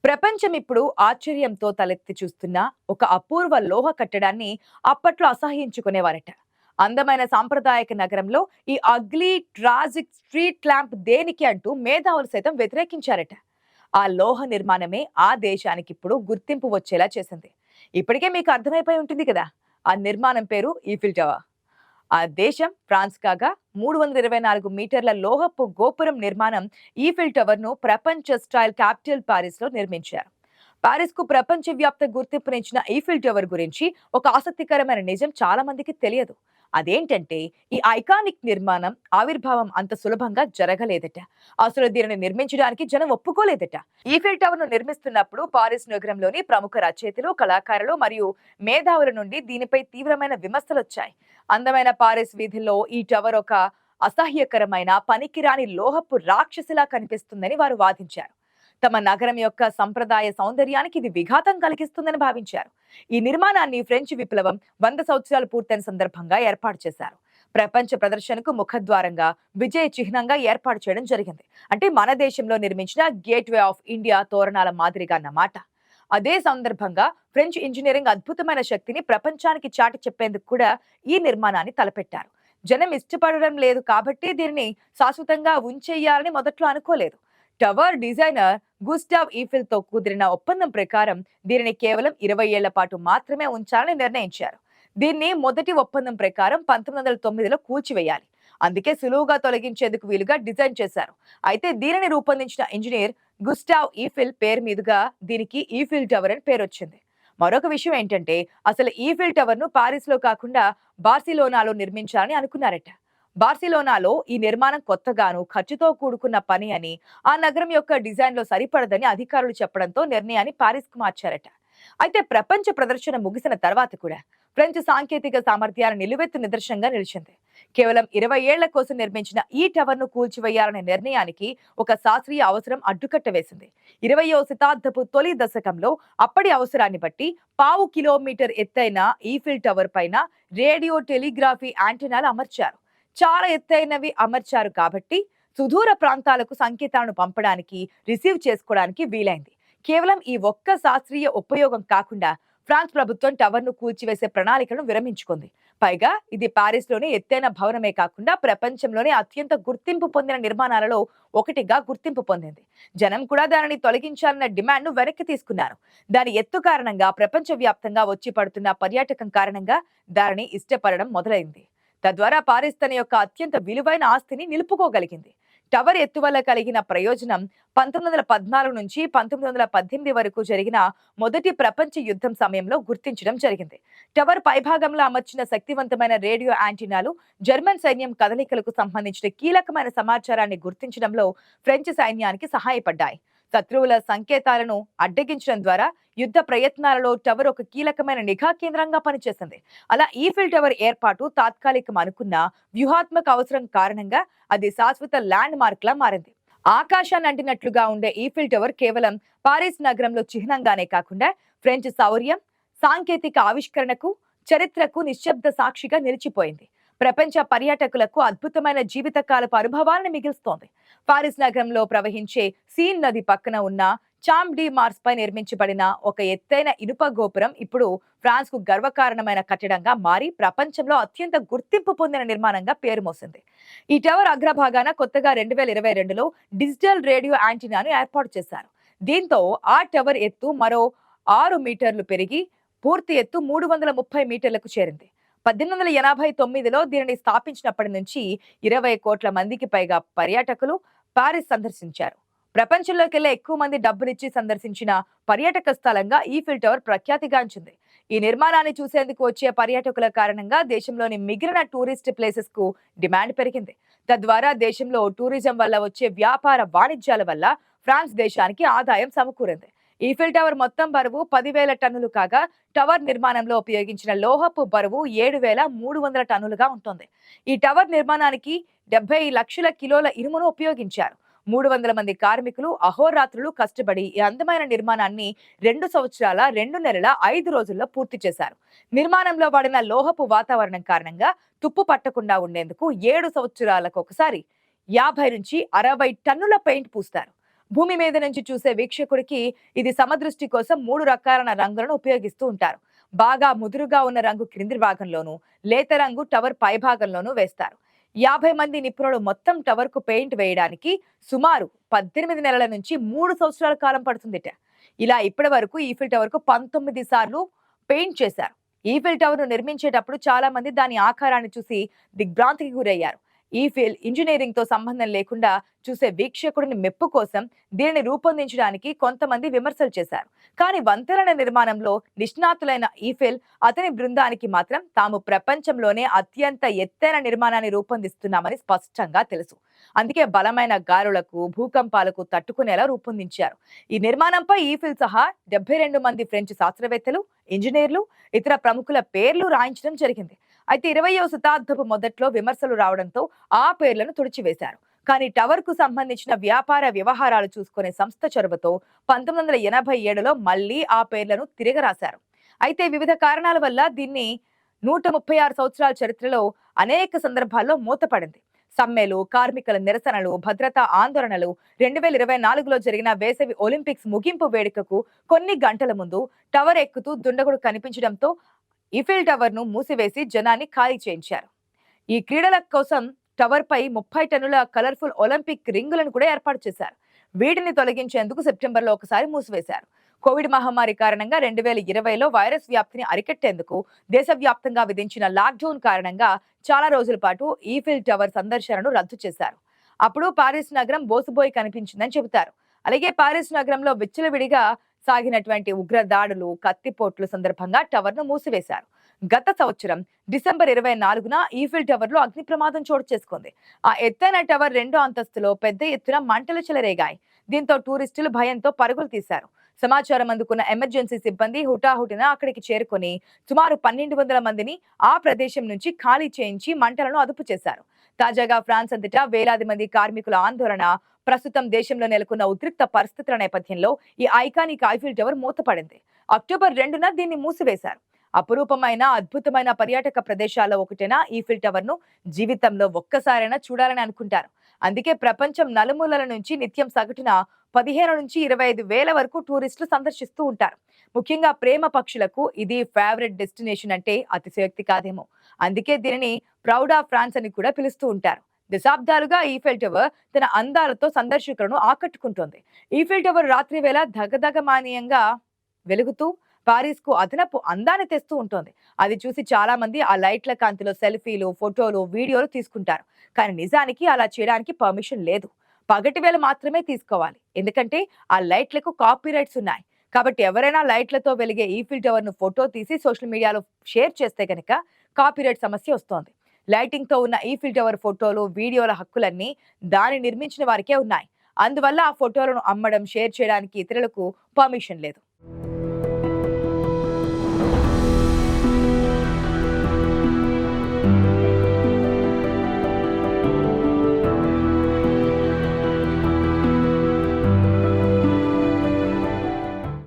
ప్రపంచం ఇప్పుడు ఆశ్చర్యంతో తలెత్తి చూస్తున్న ఒక అపూర్వ లోహ కట్టడాన్ని అప్పట్లో అసహ్యించుకునేవారట. అందమైన సాంప్రదాయక నగరంలో ఈ అగ్లీ ట్రాజిక్ స్ట్రీట్ ల్యాంప్ దేనికి అంటూ మేధావులు సైతం వ్యతిరేకించారట. ఆ లోహ నిర్మాణమే ఆ దేశానికి ఇప్పుడు గుర్తింపు వచ్చేలా చేసింది. ఇప్పటికే మీకు అర్థమైపోయి ఉంటుంది కదా, ఆ నిర్మాణం పేరు ఈఫిల్ టవర్. ఆ దేశం ఫ్రాన్స్ కాగా 324 మీటర్ల లోహపు గోపురం నిర్మాణం ఈఫిల్ టవర్ ను ప్రపంచ స్టైల్ క్యాపిటల్ పారిస్ లో నిర్మించారు. పారిస్ కు ప్రపంచవ్యాప్త గుర్తింపునిచ్చిన ఈఫిల్ టవర్ గురించి ఒక ఆసక్తికరమైన నిజం చాలా మందికి తెలియదు. అదేంటంటే, ఈ ఐకానిక్ నిర్మాణం ఆవిర్భావం అంత సులభంగా జరగలేదట. అసలు దీనిని నిర్మించడానికి జనం ఒప్పుకోలేదట. ఈఫిల్ టవర్ ను నిర్మిస్తున్నప్పుడు పారిస్ నగరంలోని ప్రముఖ రచయితలు, కళాకారులు మరియు మేధావుల నుండి దీనిపై తీవ్రమైన విమర్శలు వచ్చాయి. అందమైన పారిస్ వీధుల్లో ఈ టవర్ ఒక అసహ్యకరమైన పనికిరాని లోహపు రాక్షసిలా కనిపిస్తుందని వారు వాదించారు. తమ నగరం యొక్క సంప్రదాయ సౌందర్యానికి ఇది విఘాతం కలిగిస్తుందని భావించారు. ఈ నిర్మాణాన్ని ఫ్రెంచ్ విప్లవం 100 సంవత్సరాలు పూర్తయిన సందర్భంగా ఏర్పాటు చేశారు. ప్రపంచ ప్రదర్శనకు ముఖద్వారంగా, విజయ చిహ్నంగా ఏర్పాటు చేయడం జరిగింది. అంటే మన దేశంలో నిర్మించిన గేట్వే ఆఫ్ ఇండియా తోరణాల మాదిరిగా అన్నమాట. అదే సందర్భంగా ఫ్రెంచ్ ఇంజనీరింగ్ అద్భుతమైన శక్తిని ప్రపంచానికి చాటి చెప్పేందుకు కూడా ఈ నిర్మాణాన్ని తలపెట్టారు. జనం ఇష్టపడడం లేదు కాబట్టి దీనిని శాశ్వతంగా ఉంచేయాలని మొదట్లో అనుకోలేదు. టవర్ డిజైనర్ గుస్టావ్ ఈఫిల్ తో కుదిరిన ఒప్పందం ప్రకారం దీనిని కేవలం 20 ఏళ్ల పాటు మాత్రమే ఉంచాలని నిర్ణయించారు. దీన్ని మొదటి ఒప్పందం ప్రకారం 1909లో కూల్చివేయాలి. అందుకే సులువుగా తొలగించేందుకు వీలుగా డిజైన్ చేశారు. అయితే దీనిని రూపొందించిన ఇంజనీర్ గుస్టావ్ ఈఫిల్ పేరు మీదుగా దీనికి ఈఫిల్ టవర్ అని పేరొచ్చింది. మరొక విషయం ఏంటంటే, అసలు ఈఫిల్ టవర్ ను పారిస్ లో కాకుండా బార్సిలోనాలో నిర్మించాలని అనుకున్నారట. బార్సిలోనాలో ఈ నిర్మాణం కొత్తగాను, ఖర్చుతో కూడుకున్న పని అని, ఆ నగరం యొక్క డిజైన్ లో సరిపడదని అధికారులు చెప్పడంతో నిర్ణయాన్ని పారిస్ కు మార్చారట. అయితే ప్రపంచ ప్రదర్శన ముగిసిన తర్వాత కూడా ఫ్రెంచ్ సాంకేతిక సామర్థ్యాల నిలువెత్తు నిదర్శనంగా నిలిచింది. కేవలం 20 ఏళ్ల కోసం నిర్మించిన ఈ టవర్ ను కూల్చివేయాలనే నిర్ణయానికి ఒక శాస్త్రీయ అవసరం అడ్డుకట్ట వేసింది. 20వ శతాబ్దపు తొలి దశకంలో అప్పటి అవసరాన్ని బట్టి పావు కిలోమీటర్ ఎత్తైన ఈఫిల్ టవర్ పైన రేడియో టెలిగ్రాఫీ యాంటెనాలు అమర్చారు. చాలా ఎత్తైనవి అమర్చారు కాబట్టి సుదూర ప్రాంతాలకు సంకేతాలను పంపడానికి, రిసీవ్ చేసుకోవడానికి వీలైంది. కేవలం ఈ ఒక్క శాస్త్రీయ ఉపయోగం కాకుండా ఫ్రాన్స్ ప్రభుత్వం టవర్ ను కూల్చివేసే ప్రణాళికను విరమించుకుంది. పైగా ఇది పారిస్ లోని ఎత్తైన భవనమే కాకుండా ప్రపంచంలోనే అత్యంత గుర్తింపు పొందిన నిర్మాణాలలో ఒకటిగా గుర్తింపు పొందింది. జనం కూడా దానిని తొలగించాలన్న డిమాండ్ ను వెనక్కి తీసుకున్నారు. దాని ఎత్తు కారణంగా ప్రపంచ వ్యాప్తంగా వచ్చి పడుతున్న పర్యాటకం కారణంగా దానిని ఇష్టపడడం మొదలైంది. తద్వారా పారిస్ తన యొక్క అత్యంత విలువైన ఆస్తిని నిలుపుకోగలిగింది. టవర్ ఎత్తు వల్ల కలిగిన ప్రయోజనం 1914 నుంచి 1918 వరకు జరిగిన మొదటి ప్రపంచ యుద్ధం సమయంలో గుర్తించడం జరిగింది. టవర్ పైభాగంలో అమర్చిన శక్తివంతమైన రేడియో యాంటీనాలు జర్మన్ సైన్యం కదలికలకు సంబంధించిన కీలకమైన సమాచారాన్ని గుర్తించడంలో ఫ్రెంచ్ సైన్యానికి సహాయపడ్డాయి. శత్రువుల సంకేతాలను అడ్డగించడం ద్వారా యుద్ధ ప్రయత్నాలలో టవర్ ఒక కీలకమైన నిఘా కేంద్రంగా పనిచేసింది. అలా ఈఫిల్ టవర్ ఏర్పాటు తాత్కాలికం అనుకున్న వ్యూహాత్మక అవసరం కారణంగా అది శాశ్వత ల్యాండ్ మార్క్ లా మారింది. ఆకాశాన్ని అంటినట్లుగా ఉండే ఈఫిల్ టవర్ కేవలం పారిస్ నగరంలో చిహ్నంగానే కాకుండా ఫ్రెంచ్ శౌర్యం, సాంకేతిక ఆవిష్కరణకు, చరిత్రకు నిశ్శబ్ద సాక్షిగా నిలిచిపోయింది. ప్రపంచ పర్యాటకులకు అద్భుతమైన జీవితకాలపు అనుభవాలను మిగిల్స్తోంది. పారిస్ నగరంలో ప్రవహించే సీన్ నది పక్కన ఉన్న చాంప్ డి మార్స్ పై నిర్మించబడిన ఒక ఎత్తైన ఇనుప గోపురం ఇప్పుడు ఫ్రాన్స్ కు గర్వకారణమైన కట్టడంగా మారి ప్రపంచంలో అత్యంత గుర్తింపు పొందిన నిర్మాణంగా పేరు మోసింది. ఈ టవర్ అగ్రభాగాన కొత్తగా 2022లో డిజిటల్ రేడియో యాంటీనాను ఏర్పాటు చేశారు. దీంతో ఆ టవర్ ఎత్తు మరో 6 మీటర్లు పెరిగి పూర్తి ఎత్తు 330 మీటర్లకు చేరింది. 1889లో దీనిని స్థాపించినప్పటి నుంచి 20 కోట్ల మందికి పైగా పర్యాటకులు పారిస్ సందర్శించారు. ప్రపంచంలోకెల్లా ఎక్కువ మంది డబ్బులిచ్చి సందర్శించిన పర్యాటక స్థలంగా ఈఫిల్ టవర్ ప్రఖ్యాతిగాంచింది. ఈ నిర్మాణాన్ని చూసేందుకు వచ్చే పర్యాటకుల కారణంగా దేశంలోని మిగిలిన టూరిస్ట్ ప్లేసెస్ కు డిమాండ్ పెరిగింది. తద్వారా దేశంలో టూరిజం వల్ల వచ్చే వ్యాపార వాణిజ్యాల వల్ల ఫ్రాన్స్ దేశానికి ఆదాయం సమకూరింది. ఈఫిల్ టవర్ మొత్తం బరువు 10,000 టన్నులు కాగా టవర్ నిర్మాణంలో ఉపయోగించిన లోహపు బరువు 7,300 టన్నులుగా ఉంటుంది. ఈ టవర్ నిర్మాణానికి 70 లక్షల కిలోల ఇనుమును ఉపయోగించారు. 300 మంది కార్మికులు అహోరాత్రులు కష్టపడి ఈ అందమైన నిర్మాణాన్ని 2 సంవత్సరాల 2 నెలల 5 రోజుల్లో పూర్తి చేశారు. నిర్మాణంలో వాడిన లోహపు వాతావరణం కారణంగా తుప్పు పట్టకుండా ఉండేందుకు 7 సంవత్సరాలకు ఒకసారి 50 నుంచి 60 టన్నుల పెయింట్ పూస్తారు. భూమి మీద నుంచి చూసే వీక్షకుడికి ఇది సమదృష్టి కోసం 3 రకాలైన రంగులను ఉపయోగిస్తూ ఉంటారు. బాగా ముదురుగా ఉన్న రంగు క్రింది భాగంలోను, లేత రంగు టవర్ పై భాగంలోనూ వేస్తారు. 50 మంది నిపుణులు మొత్తం టవర్ కు పెయింట్ వేయడానికి సుమారు 18 నెలల నుంచి 3 సంవత్సరాల కాలం పడుతుందిట. ఇలా ఇప్పటి వరకు ఈఫిల్ టవర్ కు 19 సార్లు పెయింట్ చేశారు. ఈఫిల్ టవర్ ను నిర్మించేటప్పుడు చాలా మంది దాని ఆకారాన్ని చూసి దిగ్భ్రాంతికి గురయ్యారు. ఈఫిల్ ఇంజనీరింగ్ తో సంబంధం లేకుండా చూసే వీక్షకుడిని మెప్పు కోసం దీనిని రూపొందించడానికి కొంతమంది విమర్శలు చేశారు. కానీ వంతెనల నిర్మాణంలో నిష్ణాతులైన ఈఫిల్ అతని బృందానికి మాత్రం తాము ప్రపంచంలోనే అత్యంత ఎత్తైన నిర్మాణాన్ని రూపొందిస్తున్నామని స్పష్టంగా తెలుసు. అందుకే బలమైన గాలులకు, భూకంపాలకు తట్టుకునేలా రూపొందించారు. ఈ నిర్మాణంపై ఈఫిల్ సహా 72 మంది ఫ్రెంచ్ శాస్త్రవేత్తలు, ఇంజనీర్లు, ఇతర ప్రముఖుల పేర్లు రాయించడం జరిగింది. అయితే 20వ శతాబ్దపు మొదట్లో విమర్శలు రావడంతో ఆ పేర్లను తుడిచివేశారు. కానీ టవర్ కు సంబంధించిన వ్యాపార వ్యవహారాలు చూసుకునే సంస్థ చొరవతో 1987లో మళ్లీ ఆ పేర్లను తిరగరాశారు. అయితే వివిధ కారణాల వల్ల దీన్ని 136 సంవత్సరాల చరిత్రలో అనేక సందర్భాల్లో మూతపడింది. సమ్మెలు, కార్మికుల నిరసనలు, భద్రతా ఆందోళనలు, 2024లో జరిగిన వేసవి ఒలింపిక్స్ ముగింపు వేడుకకు కొన్ని గంటల ముందు టవర్ ఎక్కుతూ దుండగుడు కనిపించడంతో ఈఫిల్ టవర్ ను మూసివేసి జనాన్ని ఖాళీ చేయించారు. ఈ క్రీడల కోసం టవర్ పై 30 టన్నుల కలర్ఫుల్ ఒలింపిక్ రింగులను కూడా ఏర్పాటు చేశారు. వీటిని తొలగించేందుకు సెప్టెంబర్లో ఒకసారి మూసివేశారు. కోవిడ్ మహమ్మారి కారణంగా 2020లో వైరస్ వ్యాప్తిని అరికట్టేందుకు దేశవ్యాప్తంగా విధించిన లాక్డౌన్ కారణంగా చాలా రోజుల పాటు ఈఫిల్ టవర్ సందర్శనను రద్దు చేశారు. అప్పుడు పారిస్ నగరం బోసిబోయి కనిపించిందని చెబుతారు. అలాగే పారిస్ నగరంలో విచ్చలవిడిగా సాగినటువంటి ఉగ్ర దాడులు, కత్తిపోట్లు సందర్భంగా టవర్ ను మూసివేశారు. గత సంవత్సరం డిసెంబర్ 24న ఈఫిల్ టవర్ లో అగ్ని ప్రమాదం చోటు చేసుకుంది. ఆ ఎత్తైన టవర్ 2వ అంతస్తులో పెద్ద ఎత్తున మంటలు చెలరేగాయి. దీంతో టూరిస్టులు భయంతో పరుగులు తీశారు. సమాచారం అందుకున్న ఎమర్జెన్సీ సిబ్బంది హుటాహుటిన అక్కడికి చేరుకుని సుమారు 1200 మందిని ఆ ప్రదేశం నుంచి ఖాళీ చేయించి మంటలను అదుపు చేశారు. తాజాగా ఫ్రాన్స్ అంతటా వేలాది మంది కార్మికుల ఆందోళన, ప్రస్తుతం దేశంలో నెలకొన్న ఉద్రిక్త పరిస్థితుల నేపథ్యంలో ఈ ఐకానిక్ ఐఫిల్ టవర్ మూతపడింది. అక్టోబర్ 2న దీన్ని మూసివేశారు. అపురూపమైన, అద్భుతమైన పర్యాటక ప్రదేశాల్లో ఒకటైన ఈఫిల్ టవర్ ను జీవితంలో ఒక్కసారైనా చూడాలని అనుకుంటారు. అందుకే ప్రపంచం నలుమూలల నుంచి నిత్యం సగటున 15 నుంచి 25 వేల వరకు టూరిస్టులు సందర్శిస్తూ ఉంటారు. ముఖ్యంగా ప్రేమ పక్షులకు ఇది ఫేవరెట్ డెస్టినేషన్ అంటే అతిశయోక్తి కాదేమో. అందుకే దీనిని ప్రౌడ్ ఆఫ్ ఫ్రాన్స్ అని కూడా పిలుస్తూ ఉంటారు. దశాబ్దాలుగా ఈఫిల్ టవర్ తన అందాలతో సందర్శకులను ఆకట్టుకుంటోంది. ఈఫిల్ టవర్ రాత్రి వేళ దగదగమానీయంగా వెలుగుతూ పారిస్ కు అదనపు అందాన్ని తెస్తూ ఉంటుంది. అది చూసి చాలా మంది ఆ లైట్ల కాంతిలో సెల్ఫీలు, ఫోటోలు, వీడియోలు తీసుకుంటారు. కానీ నిజానికి అలా చేయడానికి పర్మిషన్ లేదు. పగటి వేళ మాత్రమే తీసుకోవాలి. ఎందుకంటే ఆ లైట్లకు కాపీరైట్స్ ఉన్నాయి. కాబట్టి ఎవరైనా లైట్లతో వెలిగే ఈఫిల్ టవర్ ను ఫోటో తీసి సోషల్ మీడియాలో షేర్ చేస్తే గనక కాపీరైట్ సమస్య వస్తోంది. లైటింగ్ తో ఉన్న ఈఫిల్ టవర్ ఫోటోలు, వీడియోల హక్కులన్నీ దాన్ని నిర్మించిన వారికే ఉన్నాయి. అందువల్ల ఆ ఫోటోలను అమ్మడం, షేర్ చేయడానికి ఇతరులకు పర్మిషన్ లేదు.